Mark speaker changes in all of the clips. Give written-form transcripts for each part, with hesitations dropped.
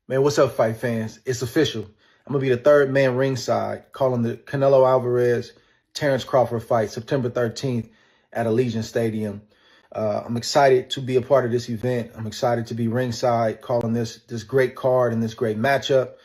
Speaker 1: Man, what's up, fight fans? It's official. I'm going to be the third man ringside calling the Canelo Alvarez, Terence Crawford fight September 13th at Allegiant Stadium. I'm excited to be a part of this event. I'm excited to be ringside calling this great card and this great matchup.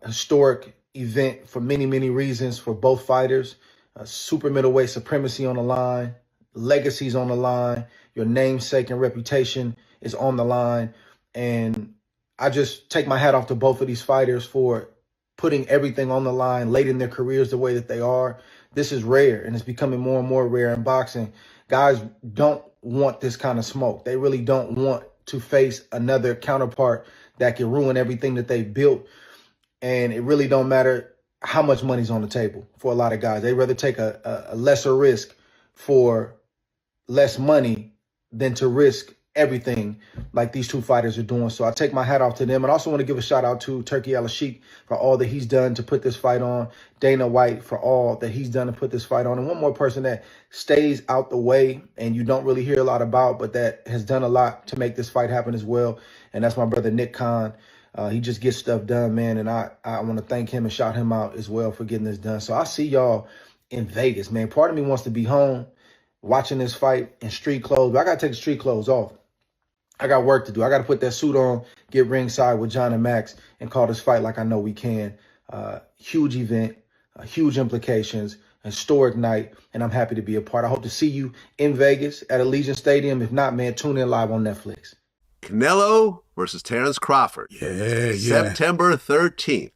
Speaker 1: Historic event for many, many reasons for both fighters. Super middleweight supremacy on the line, legacies on the line, your namesake and reputation is on the line. And I just take my hat off to both of these fighters for putting everything on the line late in their careers the way that they are. This is rare, and it's becoming more and more rare in boxing. Guys don't want this kind of smoke. They really don't want to face another counterpart that can ruin everything that they've built. And it really don't matter how much money's on the table for a lot of guys. They'd rather take a lesser risk for less money than to risk everything like these two fighters are doing. So I take my hat off to them. And I also want to give a shout out to Turki Al-Sheikh for all that he's done to put this fight on. Dana White for all that he's done to put this fight on. And one more person that stays out the way and you don't really hear a lot about, but that has done a lot to make this fight happen as well. And that's my brother, Nick Khan. He just gets stuff done, man. And I want to thank him and shout him out as well for getting this done. So I see y'all in Vegas, man. Part of me wants to be home watching this fight in street clothes, but I got to take the street clothes off. I got work to do. I got to put that suit on, get ringside with John and Max, and call this fight like I know we can. Huge event, huge implications, historic night, and I'm happy to be a part. I hope to see you in Vegas at Allegiant Stadium. If not, man, tune in live on Netflix.
Speaker 2: Canelo versus Terence Crawford.
Speaker 3: Yeah.
Speaker 2: September 13th.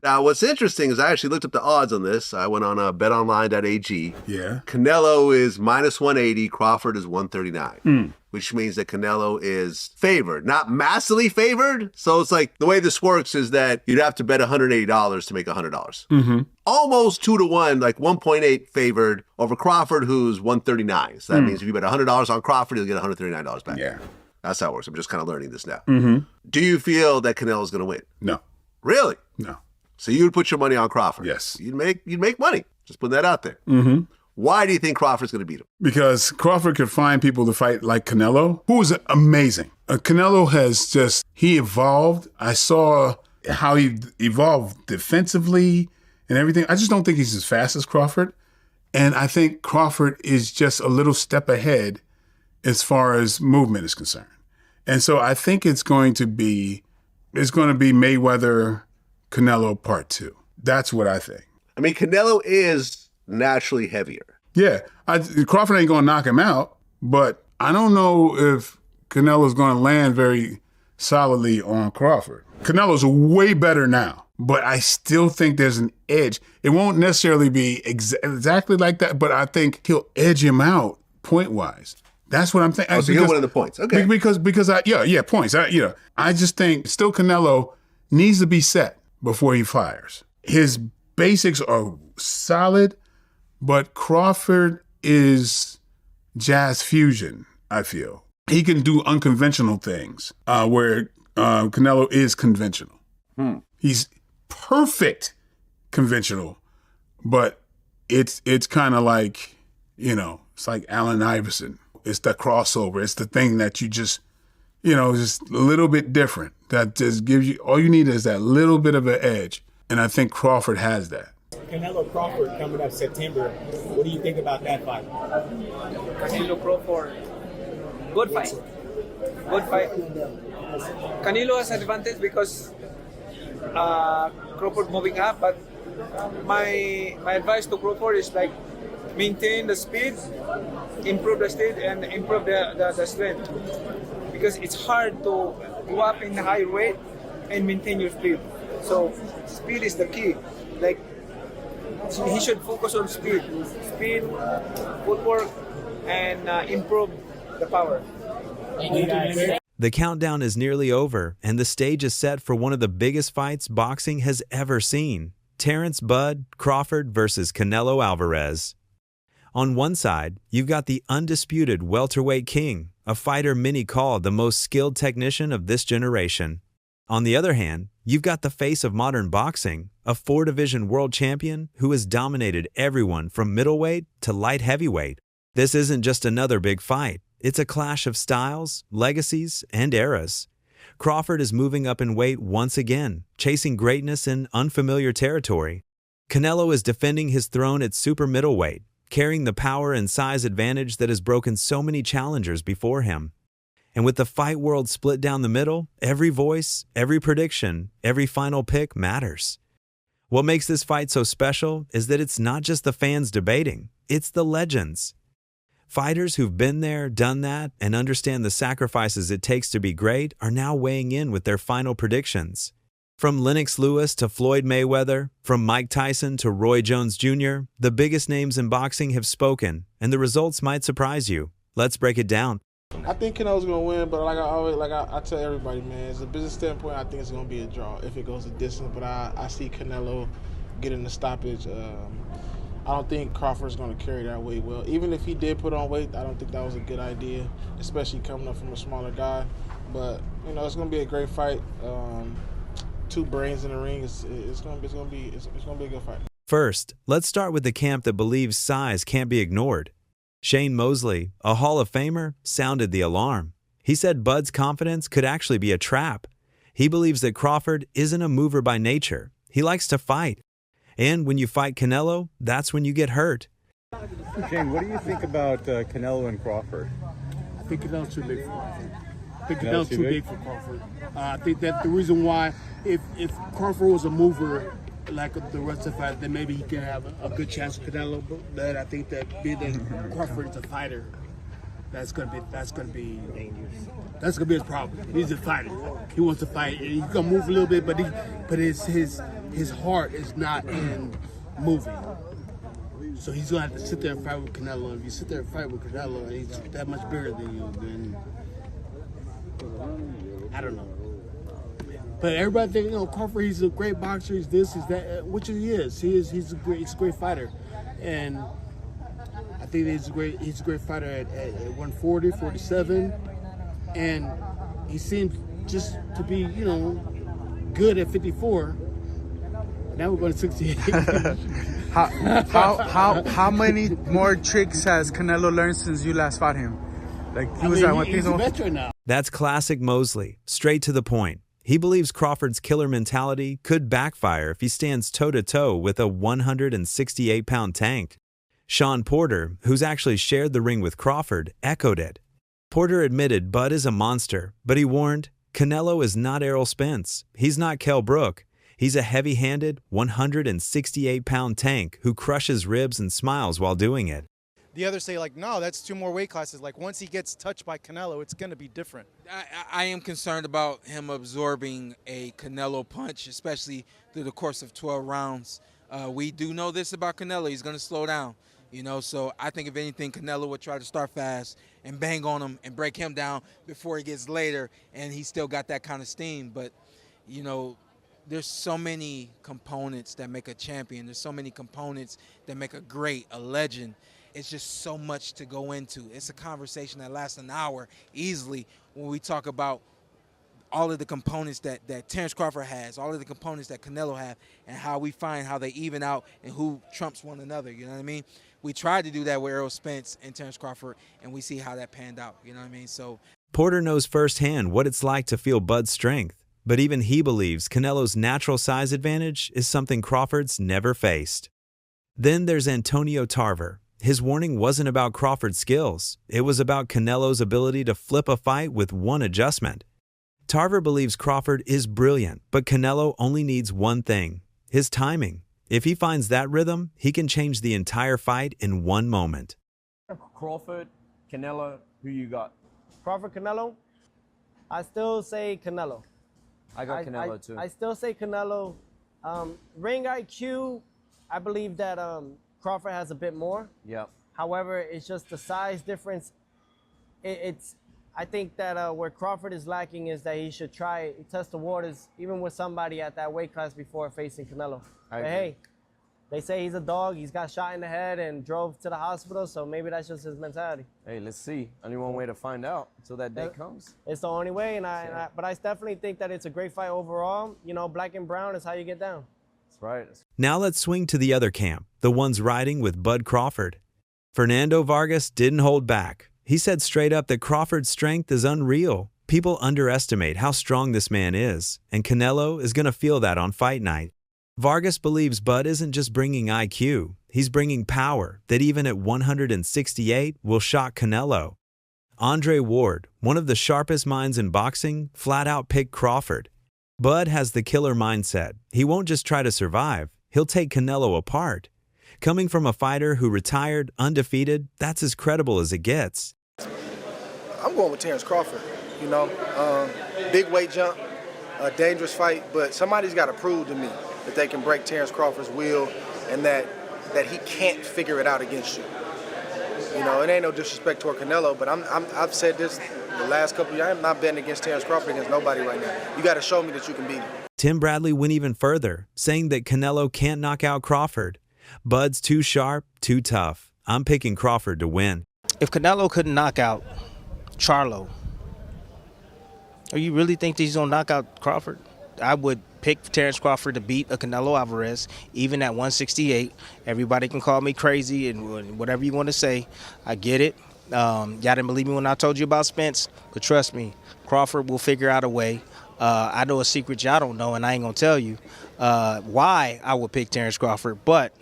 Speaker 2: Now, what's interesting is I actually looked up the odds on this. I went on betonline.ag.
Speaker 3: Yeah.
Speaker 2: Canelo is minus 180. Crawford is 139. Which means that Canelo is favored, not massively favored. So it's like the way this works is that you'd have to bet $180 to make $100. Almost 2-1, like 1.8 favored over Crawford, who's 139. So that means if you bet $100 on Crawford, you'll get $139 back.
Speaker 3: Yeah.
Speaker 2: That's how it works. I'm just kind of learning this now. Do you feel that Canelo's going to win?
Speaker 3: No.
Speaker 2: Really?
Speaker 3: No.
Speaker 2: So you would put your money on Crawford?
Speaker 3: Yes.
Speaker 2: You'd make money. Just putting that out there. Why do you think Crawford's going to beat him?
Speaker 3: Because Crawford could find people to fight like Canelo, who is amazing. Canelo has he evolved. I saw how he evolved defensively and everything. I just don't think he's as fast as Crawford. And I think Crawford is just a little step ahead as far as movement is concerned. And so I think it's going to be Mayweather Canelo Part 2. That's what I think.
Speaker 2: I mean, Canelo is naturally heavier.
Speaker 3: Yeah, Crawford ain't going to knock him out, but I don't know if Canelo's going to land very solidly on Crawford. Canelo's way better now, but I still think there's an edge. It won't necessarily be exactly like that, but I think he'll edge him out point-wise. That's what I'm thinking.
Speaker 2: Oh, so he'll win in the points. Okay.
Speaker 3: Because points. I just think still Canelo needs to be set before he fires. His basics are solid, but Crawford is jazz fusion, I feel. He can do unconventional things where Canelo is conventional. He's perfect conventional, but it's kind of like, it's like Allen Iverson. It's the crossover. It's the thing that you just a little bit different. That just gives you, all you need is that little bit of an edge. And I think Crawford has that.
Speaker 4: Canelo Crawford coming up September. What do you think about that fight?
Speaker 5: Canelo Crawford. Good fight. Good fight. Canelo has advantage because Crawford moving up, but my advice to Crawford is like maintain the speed, improve the speed, and improve the strength. Because it's hard to go up in the high weight and maintain your speed. So speed is the key. Like he should focus on speed, footwork, and improve the power.
Speaker 6: The countdown is nearly over, and the stage is set for one of the biggest fights boxing has ever seen. Terence "Bud" Crawford versus Canelo Alvarez. On one side, you've got the undisputed welterweight king, a fighter many call the most skilled technician of this generation. On the other hand, you've got the face of modern boxing, a 4-division world champion who has dominated everyone from middleweight to light heavyweight. This isn't just another big fight. It's a clash of styles, legacies, and eras. Crawford is moving up in weight once again, chasing greatness in unfamiliar territory. Canelo is defending his throne at super middleweight, carrying the power and size advantage that has broken so many challengers before him. And with the fight world split down the middle, every voice, every prediction, every final pick matters. What makes this fight so special is that it's not just the fans debating, it's the legends. Fighters who've been there, done that, and understand the sacrifices it takes to be great are now weighing in with their final predictions. From Lennox Lewis to Floyd Mayweather, from Mike Tyson to Roy Jones Jr., the biggest names in boxing have spoken, and the results might surprise you. Let's break it down.
Speaker 7: I think Canelo's gonna win, but I tell everybody, man, as a business standpoint, I think it's gonna be a draw if it goes a distance. But I see Canelo getting the stoppage. I don't think Crawford's gonna carry that weight well. Even if he did put on weight, I don't think that was a good idea, especially coming up from a smaller guy. But it's gonna be a great fight. Two brains in the ring. It's gonna be a good fight.
Speaker 6: First, let's start with the camp that believes size can't be ignored. Shane Mosley, a Hall of Famer, sounded the alarm. He said Bud's confidence could actually be a trap. He believes that Crawford isn't a mover by nature. He likes to fight. And when you fight Canelo, that's when you get hurt.
Speaker 8: Shane, what do you think about Canelo and Crawford?
Speaker 9: I think Canelo's too big for Crawford. I think that the reason why, if Crawford was a mover like the rest of the fight, then maybe he can have a good chance with Canelo. But I think that being that Crawford is a fighter, that's gonna be dangerous. That's gonna be his problem. He's a fighter. He wants to fight. He's gonna move a little bit, but his heart is not in moving. So he's gonna have to sit there and fight with Canelo. If you sit there and fight with Canelo, and he's that much bigger than you, then I don't know. But everybody think, Crawford, he's a great boxer, he's this, he's that, which he is. He's a great fighter. And I think he's a great fighter at 140, 47. And he seems just to be, good at 54. Now we're going to 68.
Speaker 10: How many more tricks has Canelo learned since you last fought him?
Speaker 9: He's a veteran now.
Speaker 6: That's classic Mosley, straight to the point. He believes Crawford's killer mentality could backfire if he stands toe-to-toe with a 168-pound tank. Sean Porter, who's actually shared the ring with Crawford, echoed it. Porter admitted Bud is a monster, but he warned, Canelo is not Errol Spence. He's not Kell Brook. He's a heavy-handed, 168-pound tank who crushes ribs and smiles while doing it.
Speaker 11: The others say, no, that's 2 more weight classes. Once he gets touched by Canelo, it's going to be different.
Speaker 12: I am concerned about him absorbing a Canelo punch, especially through the course of 12 rounds. We do know this about Canelo. He's going to slow down, So I think, if anything, Canelo would try to start fast and bang on him and break him down before he gets later, and he's still got that kind of steam. But, there's so many components that make a champion. There's so many components that make a great, a legend. It's just so much to go into. It's a conversation that lasts an hour easily when we talk about all of the components that Terence Crawford has, all of the components that Canelo have, and how we find how they even out and who trumps one another, you know what I mean? We tried to do that with Errol Spence and Terence Crawford, and we see how that panned out, you know what I mean? So
Speaker 6: Porter knows firsthand what it's like to feel Bud's strength, but even he believes Canelo's natural size advantage is something Crawford's never faced. Then there's Antonio Tarver. His warning wasn't about Crawford's skills. It was about Canelo's ability to flip a fight with one adjustment. Tarver believes Crawford is brilliant, but Canelo only needs one thing, his timing. If he finds that rhythm, he can change the entire fight in one moment.
Speaker 13: Crawford, Canelo, who you got?
Speaker 14: Crawford, Canelo? I still say Canelo.
Speaker 13: I got Canelo too.
Speaker 14: I still say Canelo. Ring IQ, I believe that Crawford has a bit more.
Speaker 13: Yep.
Speaker 14: However, it's just the size difference. I think that where Crawford is lacking is that he should test the waters even with somebody at that weight class before facing Canelo. But hey, they say he's a dog. He's got shot in the head and drove to the hospital, so maybe that's just his mentality.
Speaker 13: Hey, let's see. Only one way to find out until that day comes.
Speaker 14: It's the only way, but I definitely think that it's a great fight overall. Black and brown is how you get down.
Speaker 13: That's right.
Speaker 6: Now let's swing to the other camp, the ones riding with Bud Crawford. Fernando Vargas didn't hold back. He said straight up that Crawford's strength is unreal. People underestimate how strong this man is, and Canelo is going to feel that on fight night. Vargas believes Bud isn't just bringing IQ, he's bringing power that even at 168 will shock Canelo. Andre Ward, one of the sharpest minds in boxing, flat out picked Crawford. Bud has the killer mindset. He won't just try to survive, he'll take Canelo apart. Coming from a fighter who retired undefeated, that's as credible as it gets.
Speaker 1: I'm going with Terence Crawford. You know, big weight jump, a dangerous fight, but somebody's got to prove to me that they can break Terence Crawford's will and that he can't figure it out against you. You know, it ain't no disrespect toward Canelo, but I've said this the last couple of years. I'm not betting against Terence Crawford against nobody right now. You got to show me that you can beat him.
Speaker 6: Tim Bradley went even further, saying that Canelo can't knock out Crawford. Bud's too sharp, too tough. I'm picking Crawford to win.
Speaker 15: If Canelo couldn't knock out Charlo, or you really think that he's going to knock out Crawford? I would pick Terence Crawford to beat a Canelo Alvarez, even at 168. Everybody can call me crazy and whatever you want to say. I get it. Y'all didn't believe me when I told you about Spence, but trust me, Crawford will figure out a way. I know a secret y'all don't know, and I ain't going to tell you why I would pick Terence Crawford, but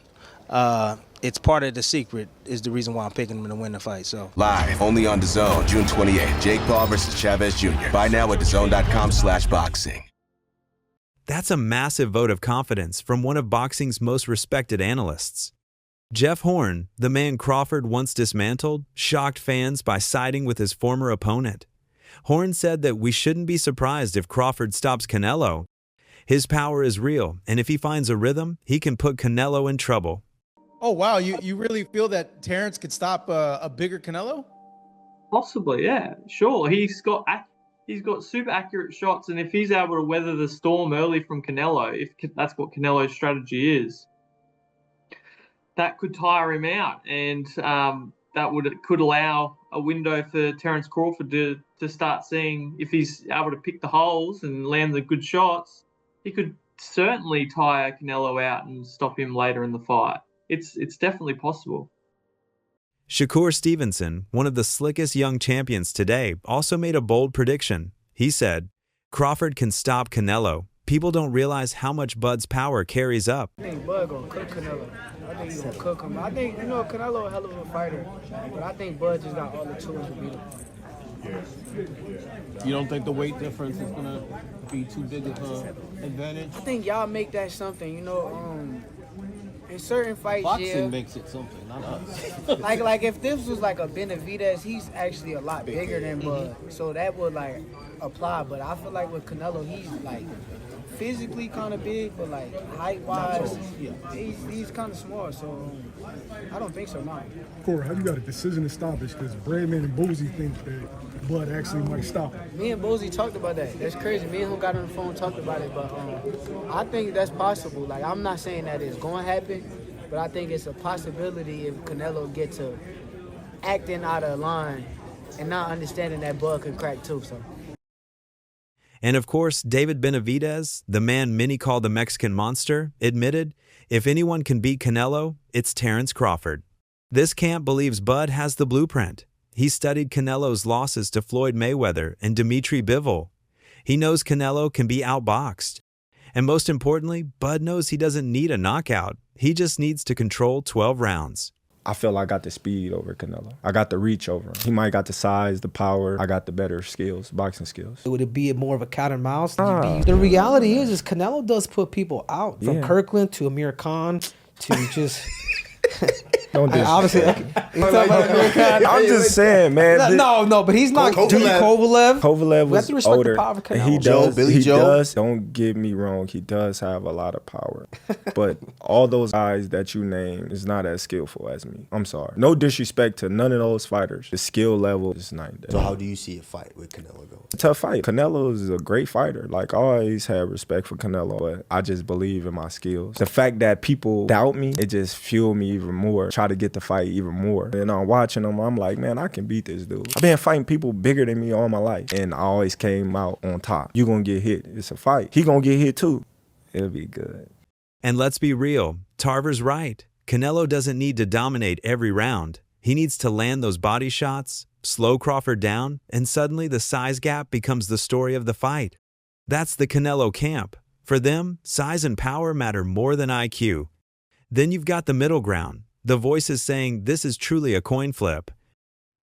Speaker 15: it's part of the secret is the reason why I'm picking him to win the fight. So
Speaker 16: live only on DAZN, June 28th. Jake Paul versus Chavez Jr. Buy now at DAZN.com/boxing.
Speaker 6: That's a massive vote of confidence from one of boxing's most respected analysts. Jeff Horn, the man Crawford once dismantled, shocked fans by siding with his former opponent. Horn said that we shouldn't be surprised if Crawford stops Canelo. His power is real, and if he finds a rhythm, he can put Canelo in trouble.
Speaker 11: Oh, wow. You really feel that Terence could stop a bigger Canelo?
Speaker 17: Possibly, yeah. Sure. He's got super accurate shots, and if he's able to weather the storm early from Canelo, if that's what Canelo's strategy is, that could tire him out, and that could allow a window for Terence Crawford to start seeing if he's able to pick the holes and land the good shots. He could certainly tire Canelo out and stop him later in the fight. It's definitely possible.
Speaker 6: Shakur Stevenson, one of the slickest young champions today, also made a bold prediction. He said, Crawford can stop Canelo. People don't realize how much Bud's power carries up.
Speaker 18: I think Bud gonna cook Canelo. I think he's gonna cook him. I think, Canelo a hell of a fighter, but I think Bud just got all the tools to beat him.
Speaker 19: You don't think the weight difference is gonna be too big of an advantage?
Speaker 18: I think y'all make that something, in certain fights,
Speaker 19: boxing makes it something, not us.
Speaker 18: like if this was like a Benavidez, he's actually a lot bigger than Bud, so that would like apply. But I feel like with Canelo, he's like physically kind of big, but like height-wise, he's kind of small. So I don't think so, no.
Speaker 20: Corey, how you got a decision to stoppage? Because Bradman and Boozy think that Bud actually might stop him.
Speaker 18: Me and Boozy talked about that. That's crazy. Me and him got on the phone and talked about it, but I think that's possible. Like, I'm not saying that it's going to happen, but I think it's a possibility if Canelo gets to acting out of line and not understanding that Bud can crack too. So.
Speaker 6: And of course, David Benavidez, the man many call the Mexican monster, admitted, if anyone can beat Canelo, it's Terence Crawford. This camp believes Bud has the blueprint. He studied Canelo's losses to Floyd Mayweather and Dimitri Bivol. He knows Canelo can be outboxed. And most importantly, Bud knows he doesn't need a knockout. He just needs to control 12 rounds.
Speaker 21: I feel I got the speed over Canelo. I got the reach over him. He might got the size, the power. I got the better skills, boxing skills.
Speaker 22: Would it be more of a cat and mouse? The reality is Canelo does put people out. From Kirkland to Amir Khan to just...
Speaker 21: Don't do
Speaker 22: obviously,
Speaker 21: I'm just saying, man.
Speaker 22: No, but he's not. Kovalev.
Speaker 21: Kovalev was older. He does.
Speaker 22: Billy Joe.
Speaker 21: Don't get me wrong. He does have a lot of power, but all those guys that you name is not as skillful as me. I'm sorry. No disrespect to none of those fighters. The skill level is night and day.
Speaker 23: So how do you see a fight with Canelo going?
Speaker 21: A tough fight. Canelo is a great fighter. Like, I always had respect for Canelo, but I just believe in my skills. The fact that people doubt me, it just fueled me even more. Try to get the fight even more. And I'm watching them, I'm like, man, I can beat this dude. I've been fighting people bigger than me all my life, and I always came out on top. You gonna get hit. It's a fight. He gonna get hit too. It'll be good.
Speaker 6: And let's be real, Tarver's right. Canelo doesn't need to dominate every round. He needs to land those body shots, slow Crawford down, and suddenly the size gap becomes the story of the fight. That's the Canelo camp. For them, size and power matter more than IQ. Then you've got the middle ground, the voices saying this is truly a coin flip.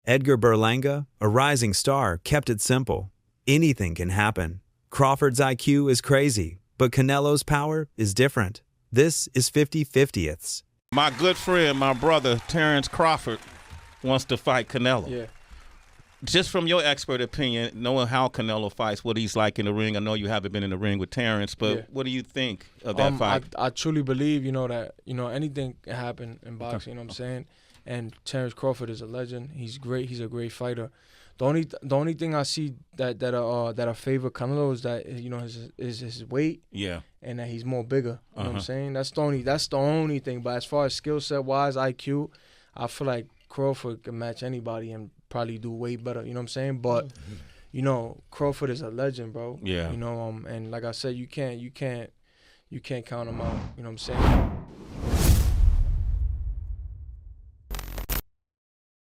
Speaker 6: Edgar Berlanga, a rising star, kept it simple. Anything can happen. Crawford's IQ is crazy, but Canelo's power is different. This is 50-50ths.
Speaker 2: My good friend, my brother, Terence Crawford, wants to fight Canelo.
Speaker 19: Yeah.
Speaker 2: Just from your expert opinion, knowing how Canelo fights, what he's like in the ring, I know you haven't been in the ring with Terence, but what do you think of that fight?
Speaker 19: I truly believe, that, anything can happen in boxing, you know what I'm saying? And Terence Crawford is a legend. He's great. He's a great fighter. The only thing I see that I favor Canelo is that his weight.
Speaker 2: Yeah.
Speaker 19: And that he's more bigger. You know what I'm saying? That's the only thing. But as far as skill set wise, IQ, I feel like Crawford can match anybody and probably do way better. You know what I'm saying? But Crawford is a legend, bro.
Speaker 2: Yeah.
Speaker 19: And like I said, you can't count him out. You know what I'm saying?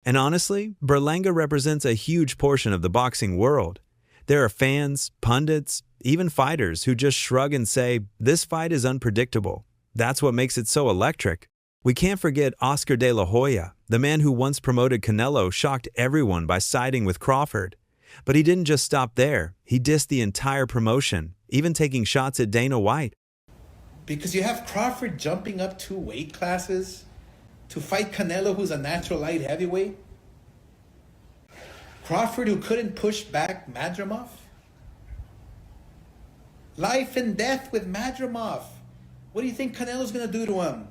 Speaker 6: And honestly, Berlanga represents a huge portion of the boxing world. There are fans, pundits, even fighters who just shrug and say, this fight is unpredictable. That's what makes it so electric. We can't forget Oscar de la Hoya, the man who once promoted Canelo shocked everyone by siding with Crawford. But he didn't just stop there. He dissed the entire promotion, even taking shots at Dana White.
Speaker 3: Because you have Crawford jumping up 2 weight classes to fight Canelo, who's a natural light heavyweight. Crawford, who couldn't push back Madrimov. Life and death with Madrimov. What do you think Canelo's going to do to him?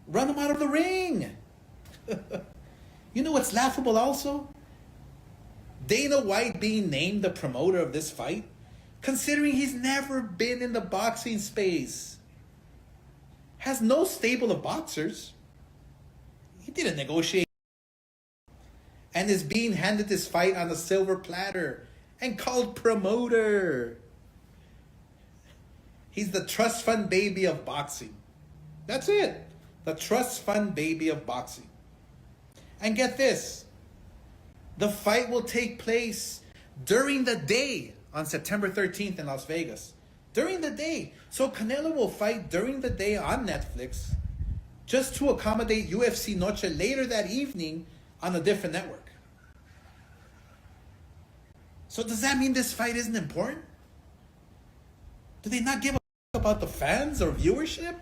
Speaker 3: Run him out of the ring. You know what's laughable also? Dana White being named the promoter of this fight, considering he's never been in the boxing space. Has no stable of boxers. He didn't negotiate. And is being handed this fight on a silver platter and called promoter. He's the trust fund baby of boxing. That's it. The trust fund baby of boxing. And get this. The fight will take place during the day on September 13th in Las Vegas. During the day. So Canelo will fight during the day on Netflix just to accommodate UFC Noche later that evening on a different network. So does that mean this fight isn't important? Do they not give a about the fans or viewership?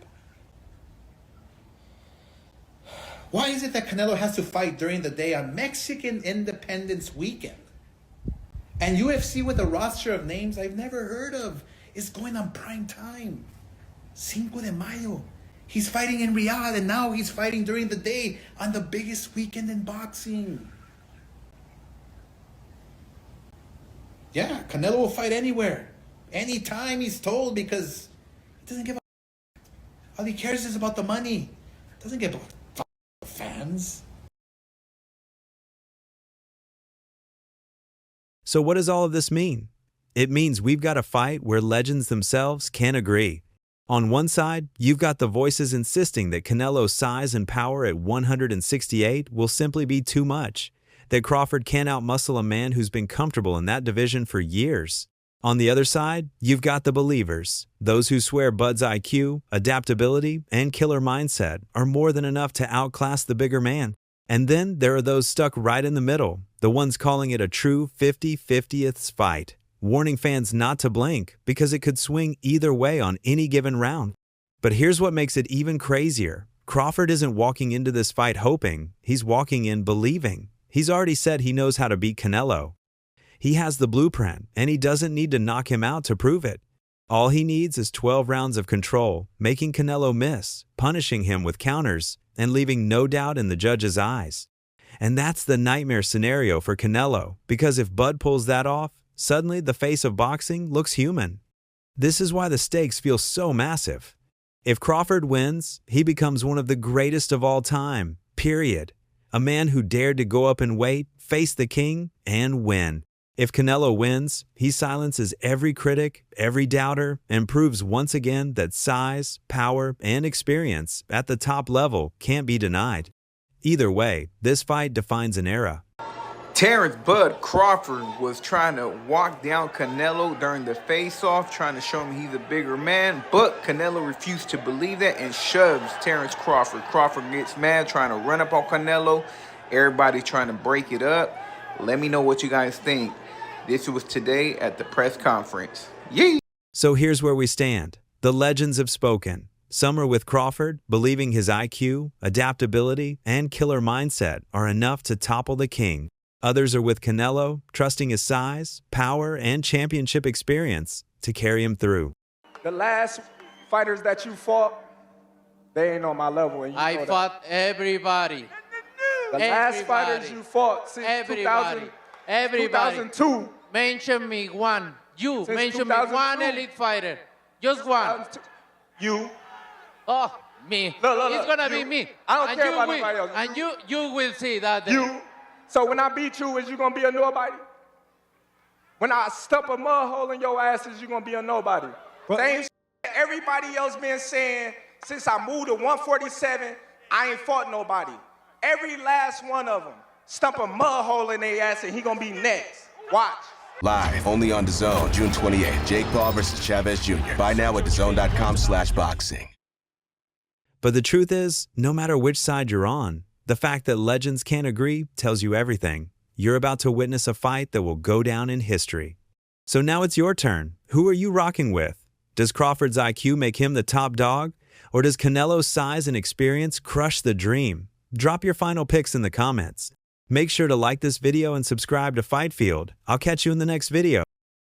Speaker 3: Why is it that Canelo has to fight during the day on Mexican Independence Weekend? And UFC with a roster of names I've never heard of is going on prime time. Cinco de Mayo. He's fighting in Riyadh, and now he's fighting during the day on the biggest weekend in boxing. Yeah, Canelo will fight anywhere. Anytime he's told, because he doesn't give a all he cares is about the money. Doesn't give a fans.
Speaker 6: So what does all of this mean? It means we've got a fight where legends themselves can't agree. On one side, you've got the voices insisting that Canelo's size and power at 168 will simply be too much, that Crawford can't outmuscle a man who's been comfortable in that division for years. On the other side, you've got the believers, those who swear Bud's IQ, adaptability, and killer mindset are more than enough to outclass the bigger man. And then there are those stuck right in the middle, the ones calling it a true 50-50ths fight, warning fans not to blink because it could swing either way on any given round. But here's what makes it even crazier. Crawford isn't walking into this fight hoping, he's walking in believing. He's already said he knows how to beat Canelo. He has the blueprint, and he doesn't need to knock him out to prove it. All he needs is 12 rounds of control, making Canelo miss, punishing him with counters, and leaving no doubt in the judge's eyes. And that's the nightmare scenario for Canelo, because if Bud pulls that off, suddenly the face of boxing looks human. This is why the stakes feel so massive. If Crawford wins, he becomes one of the greatest of all time, period. A man who dared to go up in weight, face the king, and win. If Canelo wins, he silences every critic, every doubter, and proves once again that size, power, and experience at the top level can't be denied. Either way, this fight defines an era.
Speaker 4: Terence "Bud" Crawford was trying to walk down Canelo during the face-off, trying to show him he's a bigger man, but Canelo refused to believe that and shoves Terence Crawford. Crawford gets mad, trying to run up on Canelo. Everybody trying to break it up. Let me know what you guys think. This was today at the press conference. Yee!
Speaker 6: So here's where we stand. The legends have spoken. Some are with Crawford, believing his IQ, adaptability, and killer mindset are enough to topple the king. Others are with Canelo, trusting his size, power, and championship experience to carry him through.
Speaker 5: The last fighters that you fought, they ain't on my level. And
Speaker 7: I fought everybody.
Speaker 5: The last fighters you fought since 2002.
Speaker 7: Mention me one. You mention me one elite fighter. Just one.
Speaker 5: You.
Speaker 7: Oh, me.
Speaker 5: Look,
Speaker 7: it's gonna be me.
Speaker 5: I don't care about nobody else.
Speaker 7: And you will see that.
Speaker 5: You. So when I beat you, is you gonna be a nobody? When I stump a mud hole in your ass, is you gonna be a nobody? Same shit everybody else been saying since I moved to 147, I ain't fought nobody. Every last one of them stump a mud hole in their ass and he gonna be next. Watch.
Speaker 16: Live only on DAZN, June 28th. Jake Paul versus Chavez Jr. Buy now at DAZN.com/boxing.
Speaker 6: But the truth is, no matter which side you're on, the fact that legends can't agree tells you everything. You're about to witness a fight that will go down in history. So now it's your turn. Who are you rocking with? Does Crawford's IQ make him the top dog? Or does Canelo's size and experience crush the dream? Drop your final picks in the comments. Make sure to like this video and subscribe to Fight Field. I'll catch you in the next video.